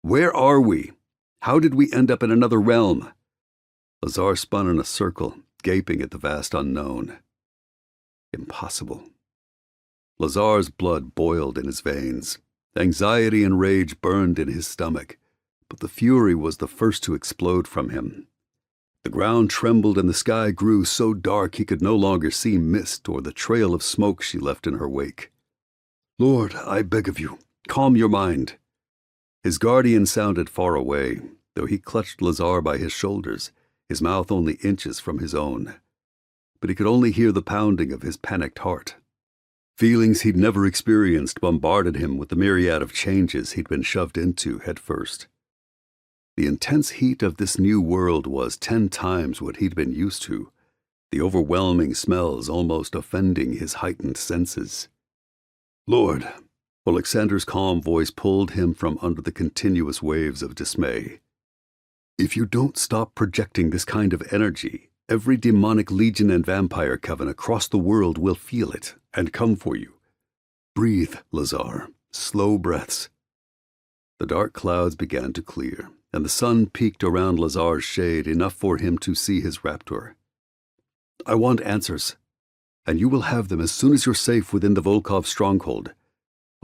Where are we? How did we end up in another realm? Lazar spun in a circle, gaping at the vast unknown. Impossible. Lazar's blood boiled in his veins. Anxiety and rage burned in his stomach, but the fury was the first to explode from him. The ground trembled and the sky grew so dark he could no longer see mist or the trail of smoke she left in her wake. "Lord, I beg of you, calm your mind." His guardian sounded far away, though he clutched Lazar by his shoulders, his mouth only inches from his own. But he could only hear the pounding of his panicked heart. Feelings he'd never experienced bombarded him with the myriad of changes he'd been shoved into head first. The intense heat of this new world was 10 times what he'd been used to, the overwhelming smells almost offending his heightened senses. "Lord," Alexander's calm voice pulled him from under the continuous waves of dismay. "If you don't stop projecting this kind of energy, every demonic legion and vampire coven across the world will feel it and come for you. Breathe, Lazar, slow breaths." The dark clouds began to clear, and the sun peeked around Lazar's shade enough for him to see his raptor. "I want answers, and you will have them as soon as you're safe within the Volkov stronghold."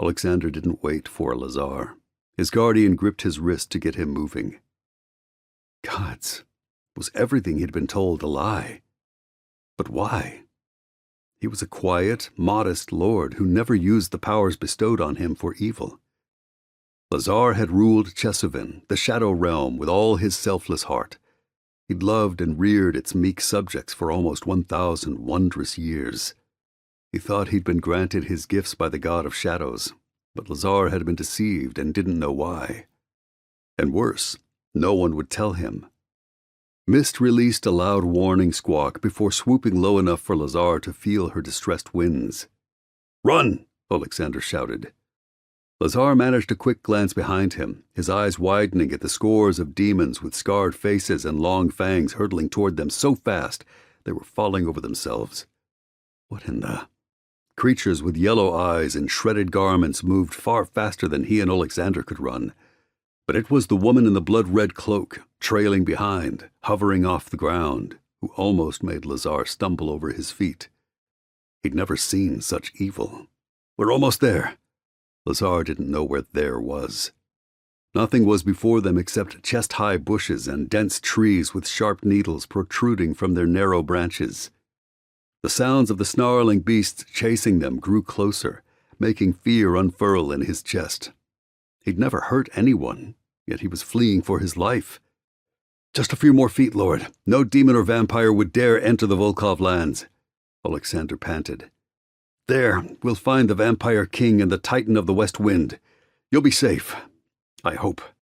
Alexander didn't wait for Lazar. His guardian gripped his wrist to get him moving. Gods, was everything he'd been told a lie? But why? He was a quiet, modest lord who never used the powers bestowed on him for evil. Lazar had ruled Chesuvin, the Shadow Realm, with all his selfless heart. He'd loved and reared its meek subjects for almost 1,000 wondrous years. He thought he'd been granted his gifts by the god of shadows, but Lazar had been deceived and didn't know why. And worse, no one would tell him. Mist released a loud warning squawk before swooping low enough for Lazar to feel her distressed wings. "Run!" Alexander shouted. Lazar managed a quick glance behind him, his eyes widening at the scores of demons with scarred faces and long fangs hurtling toward them so fast they were falling over themselves. What in the... Creatures with yellow eyes and shredded garments moved far faster than he and Alexander could run. But it was the woman in the blood-red cloak, trailing behind, hovering off the ground, who almost made Lazar stumble over his feet. He'd never seen such evil. "We're almost there." Lazar didn't know where there was. Nothing was before them except chest-high bushes and dense trees with sharp needles protruding from their narrow branches. The sounds of the snarling beasts chasing them grew closer, making fear unfurl in his chest. He'd never hurt anyone, yet he was fleeing for his life. "Just a few more feet, Lord. No demon or vampire would dare enter the Volkov lands," Alexander panted. "There, we'll find the Vampire King and the Titan of the West Wind. You'll be safe. I hope."